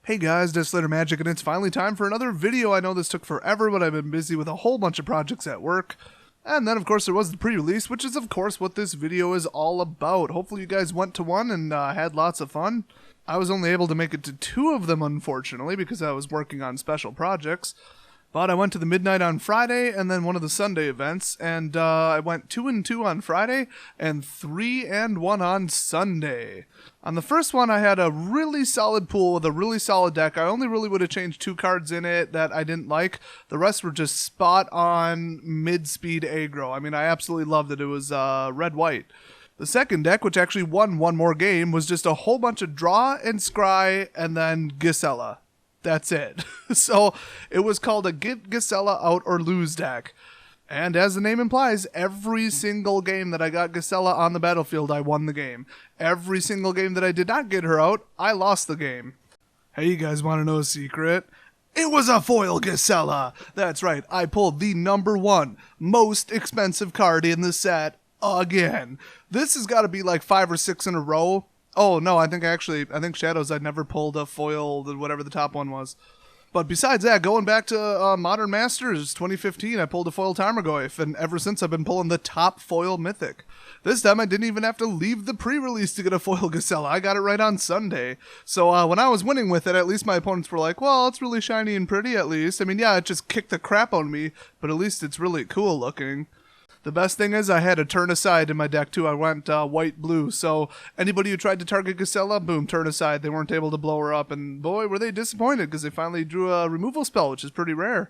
Hey guys, Desolator Magic, and it's finally time for another video. I know this took forever, but I've been busy with a whole bunch of projects at work. And then, of course, there was the pre-release, which is, of course, what this video is all about. Hopefully you guys went to one and had lots of fun. I was only able to make it to 2 of them, unfortunately, because I was working on special projects. But I went to the midnight on Friday, and then one of the Sunday events, and I went 2 and 2 on Friday, and 3 and 1 on Sunday. On the first one, I had a really solid pool with a really solid deck. I only really would have changed 2 cards in it that I didn't like. The rest were just spot-on mid-speed aggro. I mean, I absolutely loved it. It was red-white. The second deck, which actually won one more game, was just a whole bunch of draw and scry, and then Gisela. That's it. So it was called a Get Gisela Out or Lose deck. And as the name implies, every single game that I got Gisela on the battlefield, I won the game. Every single game that I did not get her out, I lost the game. Hey, you guys want to know a secret? It was a foil Gisela! That's right, I pulled the #1 most expensive card in the set again. This has got to be like 5 or 6 in a row. Oh, no, I think Shadows, I'd never pulled a foil, whatever the top one was. But besides that, going back to Modern Masters 2015, I pulled a foil Tarmogoyf, and ever since I've been pulling the top foil Mythic. This time I didn't even have to leave the pre-release to get a foil Gisela. I got it right on Sunday. So when I was winning with it, at least my opponents were like, well, it's really shiny and pretty at least. I mean, yeah, it just kicked the crap out of me, but at least it's really cool looking. The best thing is I had a turn aside in my deck too. I went white-blue, so anybody who tried to target Gisela, boom, turn aside. They weren't able to blow her up, and boy, were they disappointed because they finally drew a removal spell, which is pretty rare.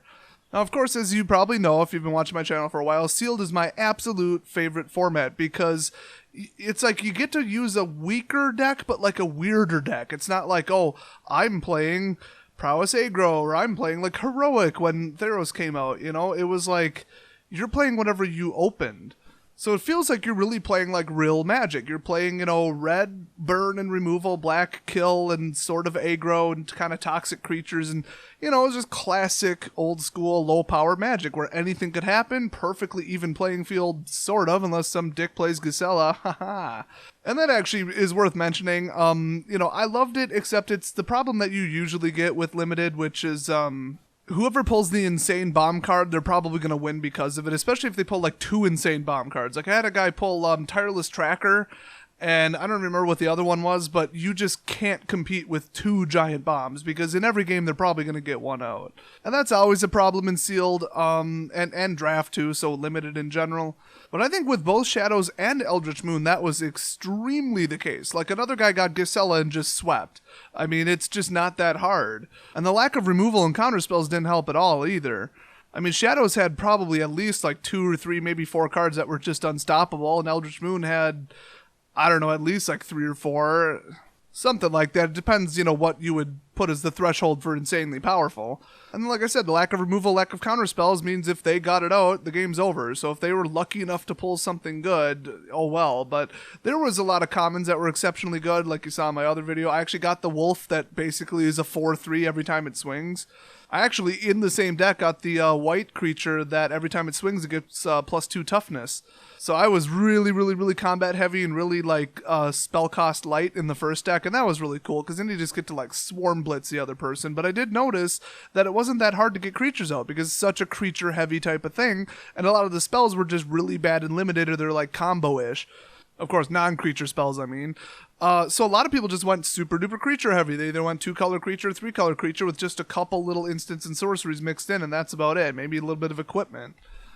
Now, of course, as you probably know, if you've been watching my channel for a while, Sealed is my absolute favorite format because it's like you get to use a weaker deck, but like a weirder deck. It's not like, oh, I'm playing Prowess Aggro, or I'm playing like Heroic when Theros came out, you know? It was like you're playing whatever you opened. So it feels like you're really playing like real Magic. You're playing, you know, red, burn and removal, black, kill, and sort of aggro and kind of toxic creatures. And, you know, it's just classic, old school, low power Magic where anything could happen. Perfectly even playing field, sort of, unless some dick plays Gisela. Haha. And that actually is worth mentioning. You know, I loved it, except it's the problem that you usually get with Limited, which is, whoever pulls the insane bomb card, they're probably going to win because of it, especially if they pull like 2 insane bomb cards. Like I had a guy pull Tireless Tracker, and I don't remember what the other one was, but you just can't compete with 2 giant bombs because in every game they're probably going to get one out. And that's always a problem in Sealed, and Draft too, so Limited in general. But I think with both Shadows and Eldritch Moon, that was extremely the case. Like another guy got Gisela and just swept. I mean, it's just not that hard. And the lack of removal and counter spells didn't help at all either. I mean, Shadows had probably at least like 2 or 3, maybe 4 cards that were just unstoppable, and Eldritch Moon had, I don't know, at least like 3 or 4. Something like that. It depends, you know, what you would put as the threshold for insanely powerful. And like I said, the lack of removal, lack of counter spells means if they got it out, the game's over. So if they were lucky enough to pull something good, oh well. But there was a lot of commons that were exceptionally good, like you saw in my other video. I actually got the Wolf that basically is a 4/3 every time it swings. I actually, in the same deck, got the white creature that every time it swings, it gets +2 toughness. So I was really combat heavy and really like spell cost light in the first deck, and that was really cool because then you just get to like swarm blitz the other person. But I did notice that it wasn't that hard to get creatures out because it's such a creature heavy type of thing, and a lot of the spells were just really bad and limited, or they're like combo-ish. Of course, non-creature spells, I mean. So a lot of people just went super duper creature heavy. They either went 2-color creature, 3-color creature with just a couple little instants and sorceries mixed in, and that's about it. Maybe a little bit of equipment.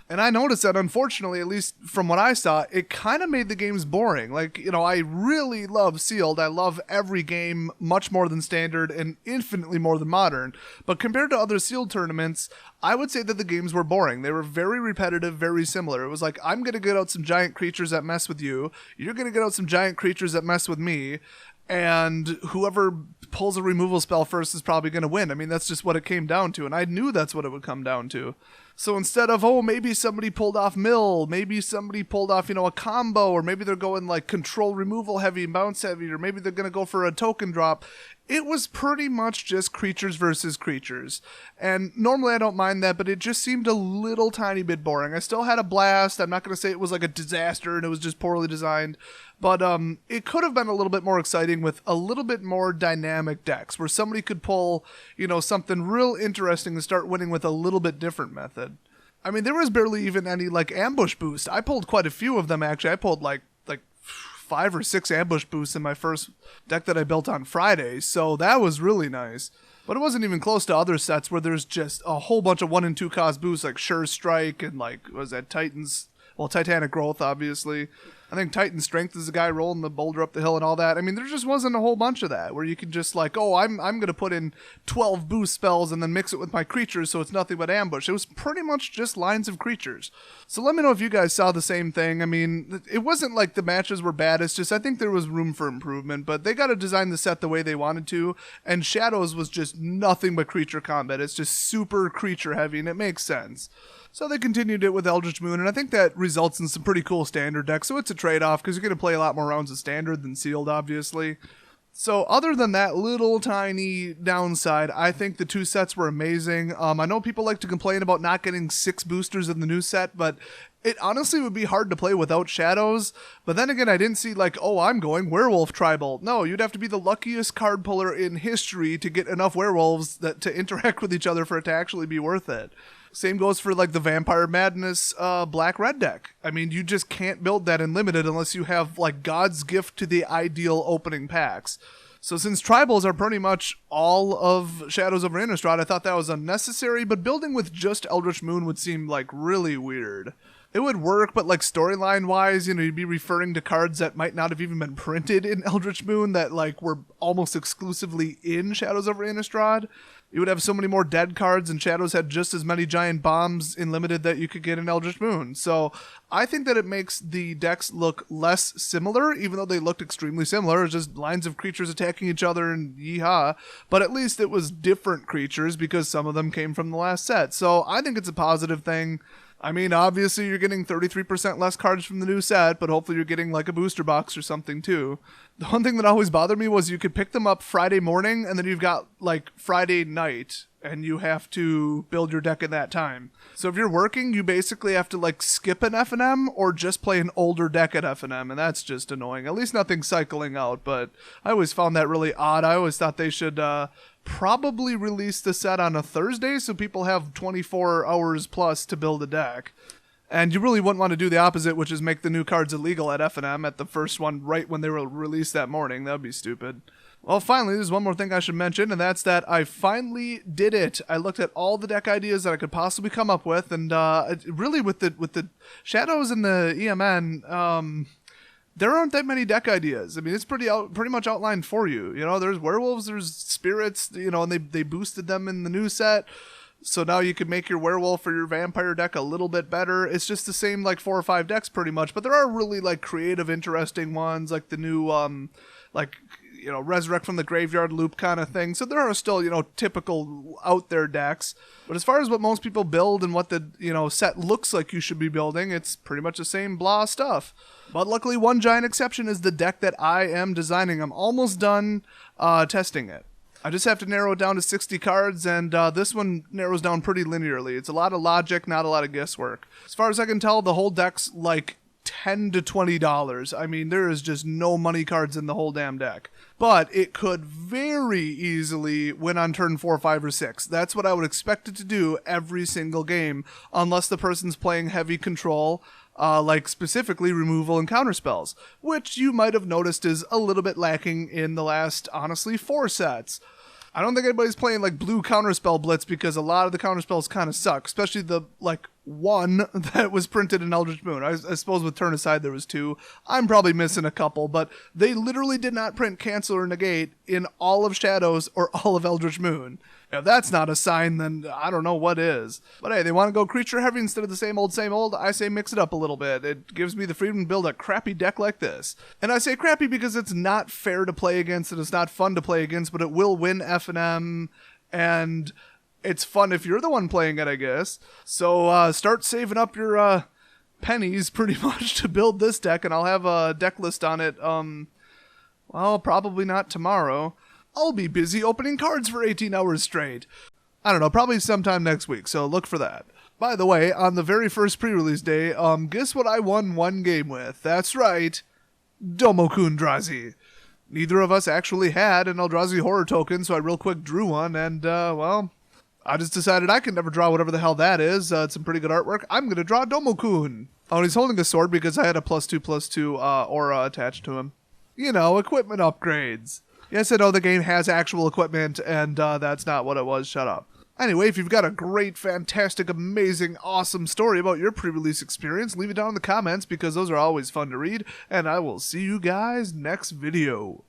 And I noticed that, unfortunately, at least from what I saw, it kind of made the games boring. Like, you know, I really love Sealed. I love every game much more than Standard and infinitely more than Modern. But compared to other Sealed tournaments, I would say that the games were boring. They were very repetitive, very similar. It was like, I'm going to get out some giant creatures that mess with you. You're going to get out some giant creatures that mess with me. And whoever pulls a removal spell first is probably going to win. I mean, that's just what it came down to. And I knew that's what it would come down to. So instead of, oh, maybe somebody pulled off mill, maybe somebody pulled off, a combo, or maybe they're going like control removal heavy and bounce heavy, or maybe they're going to go for a token drop, it was pretty much just creatures versus creatures. And normally I don't mind that, but it just seemed a little tiny bit boring. I still had a blast. I'm not going to say it was like a disaster and it was just poorly designed. But it could have been a little bit more exciting with a little bit more dynamic decks where somebody could pull, something real interesting and start winning with a little bit different method. I mean, there was barely even any like ambush boost. I pulled quite a few of them, actually. I pulled like 5 or 6 ambush boosts in my first deck that I built on Friday, so that was really nice. But it wasn't even close to other sets where there's just a whole bunch of 1 and 2 cost boosts like Sure Strike and Titanic Growth, obviously. I think Titan Strength is the guy rolling the boulder up the hill and all that. I mean, there just wasn't a whole bunch of that where you could just like, oh, I'm going to put in 12 boost spells and then mix it with my creatures so it's nothing but ambush. It was pretty much just lines of creatures. So let me know if you guys saw the same thing. I mean, it wasn't like the matches were bad. It's just I think there was room for improvement, but they got to design the set the way they wanted to, and Shadows was just nothing but creature combat. It's just super creature heavy, and it makes sense. So they continued it with Eldritch Moon, and I think that results in some pretty cool standard decks, so it's a trade-off, because you're going to play a lot more rounds of standard than sealed, obviously. So other than that little tiny downside, I think the 2 sets were amazing. I know people like to complain about not getting 6 boosters in the new set, but it honestly would be hard to play without Shadows. But then again, I didn't see like, oh, I'm going Werewolf Tribal. No, you'd have to be the luckiest card puller in history to get enough werewolves to interact with each other for it to actually be worth it. Same goes for like the Vampire Madness black-red deck. I mean, you just can't build that in Limited unless you have like God's gift to the ideal opening packs. So since Tribals are pretty much all of Shadows over Innistrad, I thought that was unnecessary, but building with just Eldritch Moon would seem like really weird. It would work, but like storyline-wise, you'd be referring to cards that might not have even been printed in Eldritch Moon that like were almost exclusively in Shadows over Innistrad. You would have so many more dead cards, and Shadows had just as many giant bombs in Limited that you could get in Eldritch Moon. So I think that it makes the decks look less similar, even though they looked extremely similar. It's just lines of creatures attacking each other and yeehaw. But at least it was different creatures because some of them came from the last set. So I think it's a positive thing. I mean, obviously you're getting 33% less cards from the new set, but hopefully you're getting like a booster box or something too. The one thing that always bothered me was you could pick them up Friday morning and then you've got like Friday night and you have to build your deck at that time. So if you're working, you basically have to like skip an FNM or just play an older deck at FNM, and that's just annoying. At least nothing's cycling out, but I always found that really odd. I always thought they should probably release the set on a Thursday so people have 24 hours plus to build a deck. And you really wouldn't want to do the opposite, which is make the new cards illegal at FNM at the first one right when they were released that morning. That would be stupid. Well, finally, there's one more thing I should mention, and that's that I finally did it. I looked at all the deck ideas that I could possibly come up with, and really with the Shadows and the EMN, there aren't that many deck ideas. I mean, it's pretty much outlined for you. There's werewolves, there's spirits, and they boosted them in the new set. So now you can make your werewolf or your vampire deck a little bit better. It's just the same like 4 or 5 decks pretty much, but there are really like creative, interesting ones like the new Resurrect from the Graveyard loop kind of thing. So there are still, typical out there decks. But as far as what most people build and what the, set looks like you should be building, it's pretty much the same blah stuff. But luckily, one giant exception is the deck that I am designing. I'm almost done testing it. I just have to narrow it down to 60 cards, and this one narrows down pretty linearly. It's a lot of logic, not a lot of guesswork. As far as I can tell, the whole deck's like $10 to $20. I mean, there is just no money cards in the whole damn deck. But it could very easily win on turn 4, 5, or 6. That's what I would expect it to do every single game, unless the person's playing heavy control, like specifically removal and counterspells, which you might have noticed is a little bit lacking in the last, honestly, 4 sets. I don't think anybody's playing like blue counterspell blitz because a lot of the counterspells kind of suck, especially the like one that was printed in Eldritch Moon. I suppose with Turn Aside there was 2. I'm probably missing a couple, but they literally did not print Cancel or Negate in all of Shadows or all of Eldritch Moon. If that's not a sign, then I don't know what is. But hey, they want to go creature heavy instead of the same old, I say mix it up a little bit. It gives me the freedom to build a crappy deck like this. And I say crappy because it's not fair to play against and it's not fun to play against, but it will win FNM, and It's fun if you're the one playing it, I guess. So start saving up your pennies pretty much to build this deck, and I'll have a deck list on it, well, probably not tomorrow. I'll be busy opening cards for 18 hours straight. I don't know, probably sometime next week, so look for that. By the way, on the very first pre-release day, guess what I won one game with? That's right, Domoku Eldrazi. Neither of us actually had an Eldrazi horror token, so I real quick drew one, and, well, I just decided I can never draw whatever the hell that is. It's some pretty good artwork. I'm going to draw Domokun. Oh, and he's holding a sword because I had a +2/+2 aura attached to him. You know, equipment upgrades. Yes, I know the game has actual equipment, and that's not what it was. Shut up. Anyway, if you've got a great, fantastic, amazing, awesome story about your pre-release experience, leave it down in the comments because those are always fun to read, and I will see you guys next video.